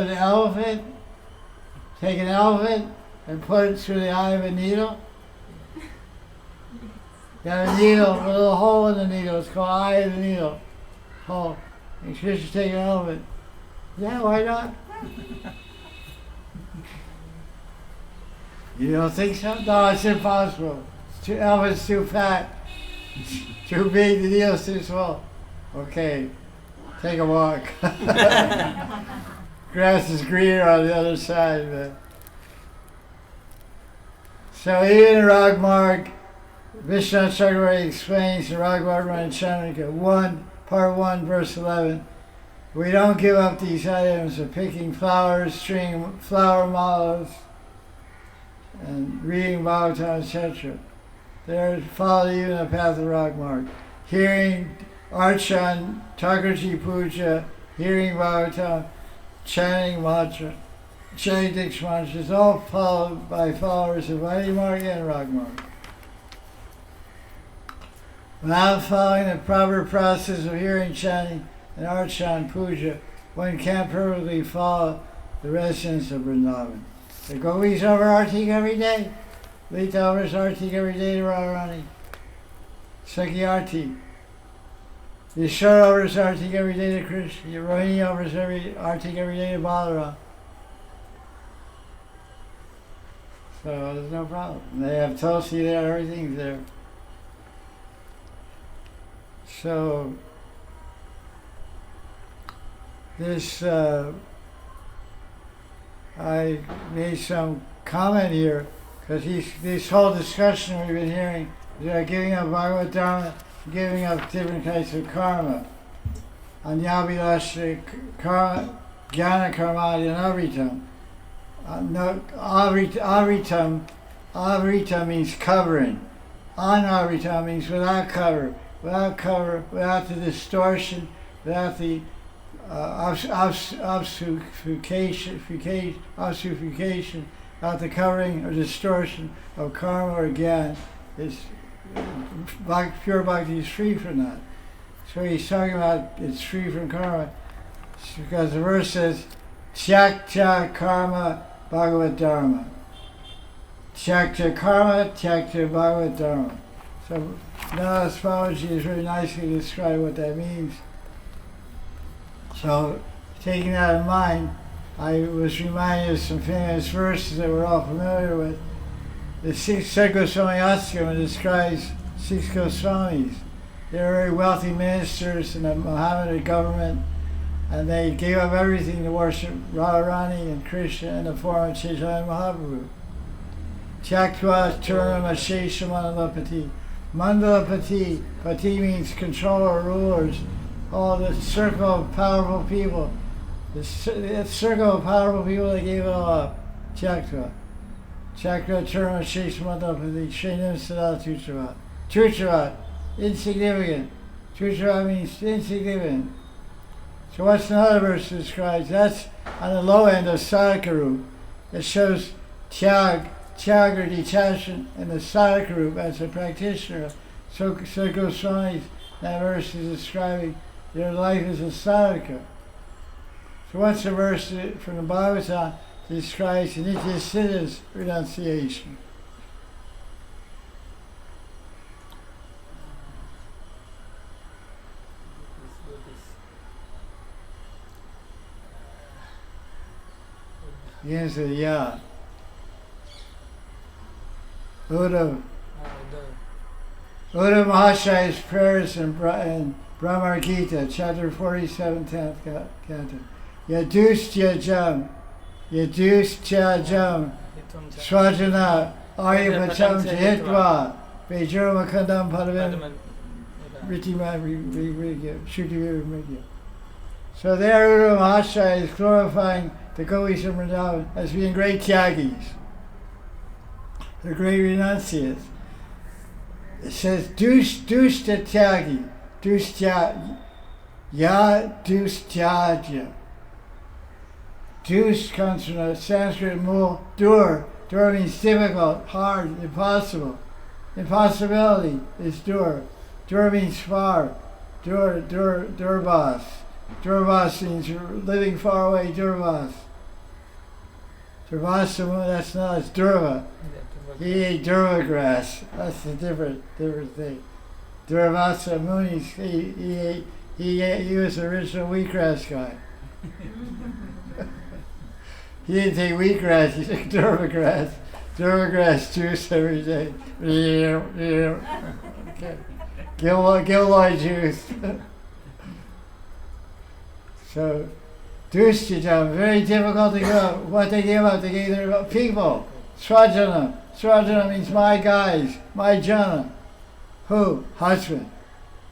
an elephant, take an elephant and put it through the eye of a needle. Got a needle, a little hole in the needle, it's called eye of the needle. Hole. And Krishna take an elephant. Yeah, why not? You don't think so? No, it's impossible. Elephant's too fat. Too big, the needle's too small. Okay. Take a walk. Grass is greener on the other side. But. So even in Ragmarg, Vishnu Chakravarti explains in Ragmarg and Chandrika, part 1, verse 11, we don't give up these items of picking flowers, stringing flower malas, and reading Bhagavatam, etc. They follow even the path of Ragmarg. Hearing Archan, Takarji Puja, hearing Bhagavatam, chanting mantra, chanting Diksha mantra is all followed by followers of Adimarga and Ragmarg. Without following the proper process of hearing, chanting, and Archan Puja, one can't perfectly follow the residents of Vrindavan. The gopis over Artik every day. Lita offers Artik every day to Radharani. Sakhi Artik. Yeshwara offers Artik every day to Krishna. Rohini offers Artik every day to Balaram. So there's no problem. They have Tulsi there, everything's there. So this, I made some comment here, because this whole discussion we've been hearing, they're giving up Bhagavad Dharma, giving up different types of karma. Anyabilash karma, jnana karmadi and avritam. Avrita means covering. Anavritam means without cover, without the distortion, without the obfuscation, without the covering or distortion of karma or gyan. Pure bhakti is free from that. So he's talking about it's free from karma because the verse says, Tyaktya karma bhagavad dharma. Tyaktya karma, tyaktya bhagavad dharma. So now Babaji has really nicely described what that means. So taking that in mind, I was reminded of some famous verses that we're all familiar with. The six Goswami Astakam describes 6 Goswamis. They were very wealthy ministers in the Mohammedan government, and they gave up everything to worship Radharani and Krishna in the form of Chaitanya Mahaprabhu. Tyaktva Turam Ashesha Mandalapati. Mandalapati, Pati means controller, rulers, all the circle of powerful people. The circle of powerful people, they gave it all up. Tyaktva. Chakra Turma Sheshmadapati, Shenim Sada Tuchavat. Tuchavat, insignificant. Tuchavat means insignificant. So what's another verse that describes? That's on the low end of Sadhaka. It shows tyag or detachment in the Sadhaka as a practitioner. So Goswami's that verse is describing their life as a sadhaka. So what's the verse from the Bhagavatam that describes Nitya Siddha's renunciation? Begins with Ya. Uddhava Mahashaya's prayers in Brahmar Gita, chapter 47, 10th canto. Yadustya jam, swajana, aryapacham jahitva, vajramakandam padavim, Shruti. So there Uddhava Mahashaya is glorifying the gopis of Vrindavan as being great tyagis. They're great renunciates. It says dushta tyagi, dustyaja. Dus comes from the Sanskrit mul dur. Dur means difficult, hard, impossible. Impossibility is dur. Dur means far. Durbas. Durbas means living far away, Durbas. Durvasa, that's not, it's Durva. He ate Durva grass. That's a different thing. Durvasa Muni, he was the original wheatgrass guy. He didn't take wheatgrass, he took Durva grass juice every day. Okay. Gilloy juice. So, Dushyajam, very difficult to give up. What they gave up, they gave their people. Swajana. Swajana means my guys, my jana. Who? Husband.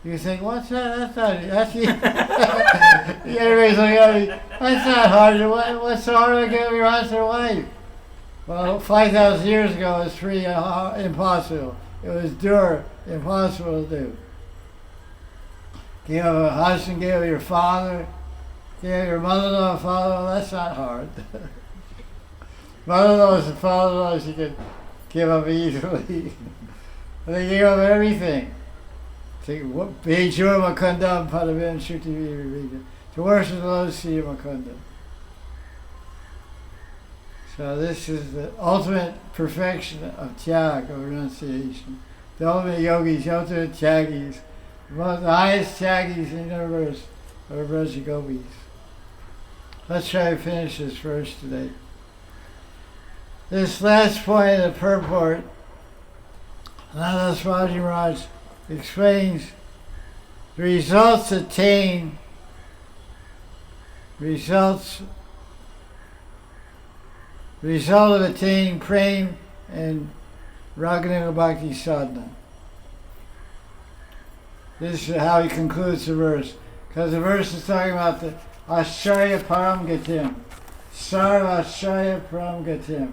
You think, what's that? That's everybody's like, that's not hard. What's so hard to give your husband or wife? Well, 5,000 years ago, it was pretty impossible. It was impossible to do. Give up a husband, give up your father. Yeah, your mother-in-law and father-in-law, that's not hard. Mother-in-laws and father-in-laws you can give up easily. They gave up everything. To worship the Lord Sri Makunda. So this is the ultimate perfection of tyag, of renunciation. The ultimate yogis, the ultimate tyagis, the highest tyagis in the universe are Braja Gopis. Let's try to finish this verse today. This last point of the purport, Radha Maharaj explains the results attained, result of attaining prema and Raganuga Bhakti Sadhana. This is how he concludes the verse, because the verse is talking about the Ashaya Param Gatim. Sarvashaya Param Gatim.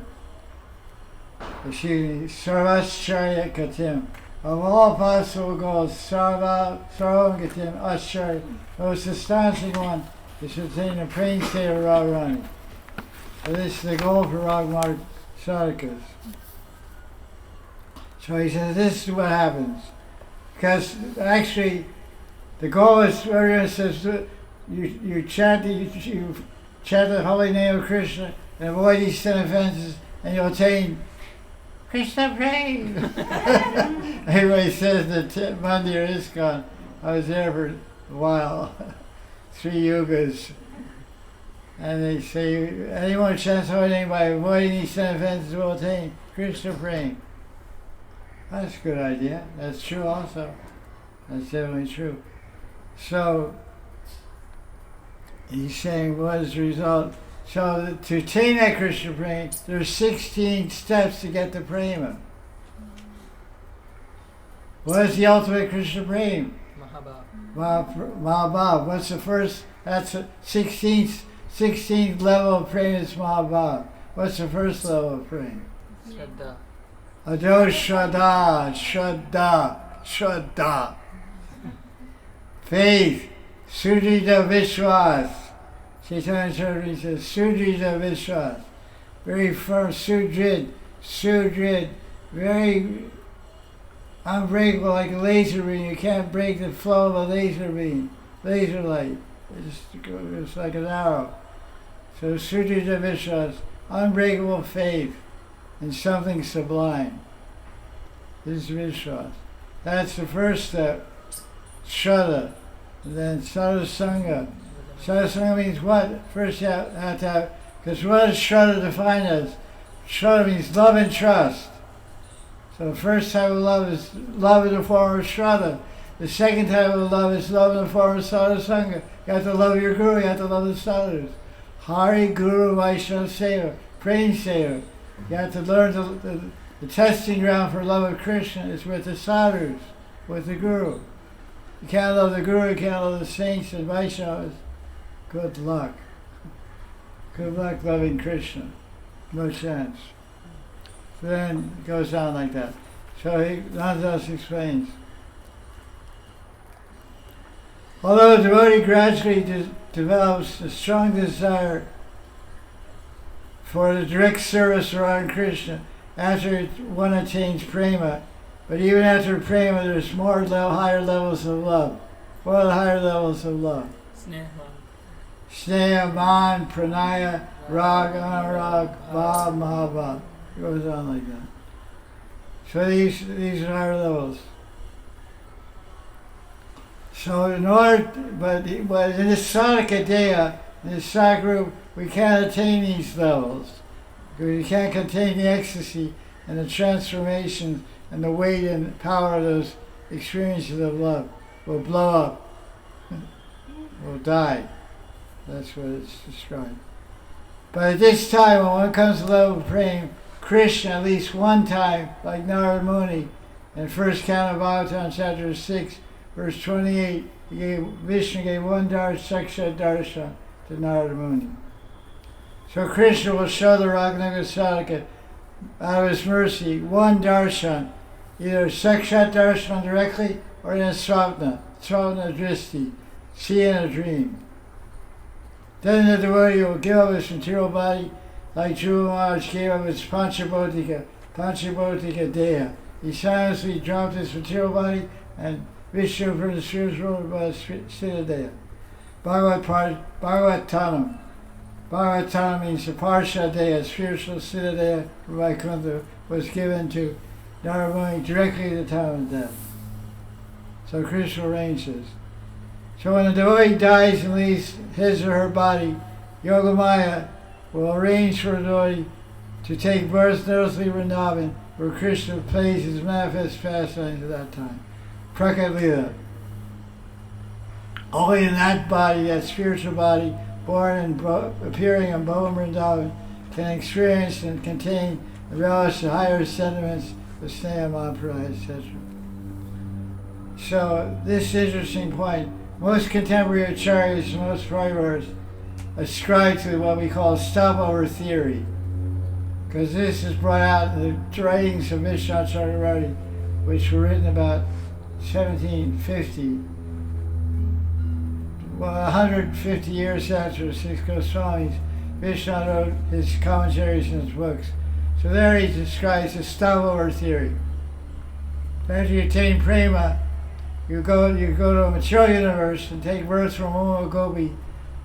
Excuse me, Sarvashaya Gatim. Of all possible goals, Sarvam Gatim, Ashaya, the most astonishing one is to attain the praying state of Radharani. So this is the goal for Ragmar Sadhakas. So he says this is what happens. Because actually, the goal is, everyone says, you chant the holy name of Krishna and avoid these 10 offenses, and you'll attain Krishna prema. Everybody says that Mandir ISKCON. I was there for a while, 3 yugas, and they say anyone who chants the holy name by avoiding these 10 offenses will attain Krishna prema. That's a good idea. That's true also. That's definitely true. So, he's saying what is the result? So to attain that Krishna prema, there's 16 steps to get the prema. What is the ultimate Krishna prema? Mahabhav. What's the first? That's the 16th level of prema is Mahabhav. What's the first level of prema? Shraddha. Ado Shraddha. Faith. Sudrida Vishwas. Chaitanya Charitamrita says, Sudrida Vishwas. Very firm, Sudrid, very unbreakable, like a laser beam. You can't break the flow of a laser beam, laser light. It's like an arrow. So Sudrida Vishwas, unbreakable faith in something sublime. This is Vishwas. That's the first step. Shraddha. And then Sadhusanga. Sadhusanga means what? First you have to have, because what does Shraddha define as? Shraddha means love and trust. So the first type of love is love in the form of Shraddha. The second type of love is love in the form of Sadhusanga. You have to love your Guru, you have to love the sadhus. Hari Guru Vaishnava Seva, praying Seva. You have to learn the testing ground for love of Krishna is with the sadhus, with the Guru. You can't love the Guru, you can't love the saints and Vaishnavas. Good luck. Good luck loving Krishna. No chance. So then it goes on like that. So Nandas explains. Although a devotee gradually develops a strong desire for the direct service around Krishna after one attains prema, but even after prema there's more higher levels of love. What are the higher levels of love? Sneha, Man, Pranaya, Rag, Anurag, Bhav, Mahabhav. It goes on like that. So these are higher levels. So in order, but in this sadhaka deha, in this sadhaka group, we can't attain these levels. Because we can't contain the ecstasy and the transformation and the weight and power of those experiences of love. We'll blow up. We'll die. That's what it's described. But at this time, when one comes to the level of praying, Krishna, at least one time, like Narada Muni, in first canto of Bhagavatam, chapter 6, verse 28, Vishnu gave one sakshat darshan to Narada Muni. So Krishna will show the Raghunaga Sadhaka, out of his mercy, one darshan, either sakshat darshan directly or in a svapna dristi, see in a dream. Then the devotee will give up his material body like Dhruva Maharaj gave up his Panchabhotika Deha. He silently dropped his material body and Vishnu from the spiritual world was Siddhadeha. Bhagavatanam. Bhagavatanam means the Parsha Deha, spiritual Siddhadeha from Vaikuntha, was given to Narada Muni directly at the time of death. So Krishna arranges. So when the devotee dies and leaves his or her body, Yogamaya will arrange for the devotee to take birth in earthly Vrindavan, where Krishna plays his manifest pastimes at that time. Prakat Lila. Only in that body, that spiritual body, born and appearing in Bhava Vrindavan, can experience and contain and relish the higher sentiments of Sneha, Mahapraya, etc. So this interesting point. Most contemporary acharyas and most Prayaras ascribe to what we call stopover theory, because this is brought out in the writings of Vishwanath Chakravarti, which were written about 1750, 150 years after Six Goswamis. Vishwanath wrote his commentaries in his books. So there he describes the stopover theory. After you attain prema, you go to a material universe and take birth from Uma Gopi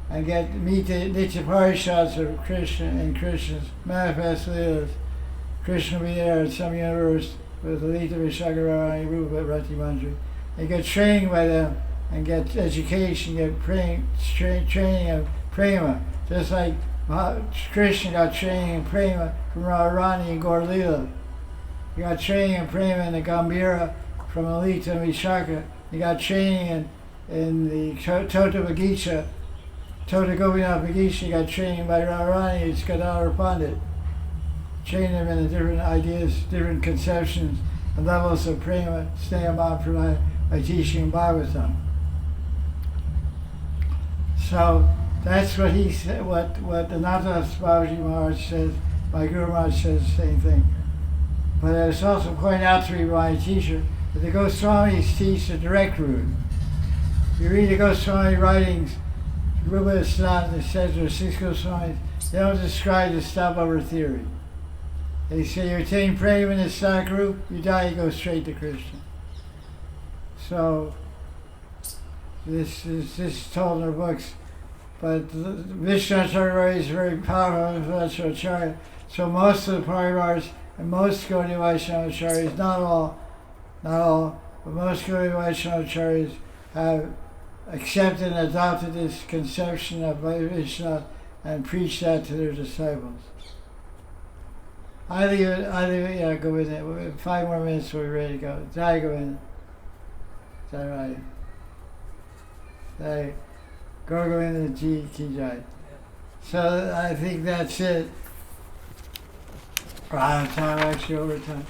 and meet the Nitya Parishads of Krishna and Krishna's manifest leelas. Krishna will be there in some universe with Lalita Vishakarani Rupa Rati Manjari. And get trained by them and get education, get training of prema. Just like Krishna got training in prema from Radharani and Gaur Leela. He got training in prema in the Gambhira from Lalita and Vishaka. He got training in the Tota Bagicha, Tota Gopinath Bagicha. He got training by Radharani and Skadara Pandit. Trained him in the different ideas, different conceptions and levels of prema, sneha, mahaprabhu, by teaching Bhagavatam. So that's what he said, what the Natas Babaji Maharaj says, my Guru Maharaj says the same thing. But it's also pointed out to me by my teacher that the Goswamis teach the direct route. You read the Goswami writings, Rupa Sanat, etc., 6 Goswamis, they don't describe the stopover theory. They say you attain prema in the stock group, you die, you go straight to Krishna. So, this is told in their books, but Vishnacharya is very powerful Vishnacharya. So most of the Parivars and most Gaudiya Vaishnavacharyas, not all, but most Gaudiya Vaishnavacharyas have accepted and adopted this conception of Vishnu and preached that to their disciples. I leave it, go with it. 5 more minutes, we're ready to go. Jai Govinda. Jai Radhe. Jai Govinda Ji Ki Jai. So I think that's it. We're out of time, actually over time.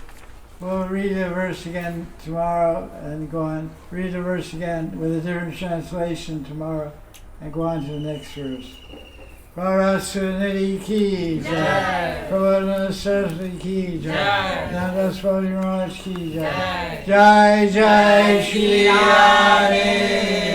We'll read the verse again tomorrow and go on. Read the verse again with a different translation tomorrow and go on to the next verse. Radha Ras Sudhanidhi ki jai. Prabhodananda Saraswatipad ki jai. Babaji Maharaj ki jai. Jai Jai Sri Radhe.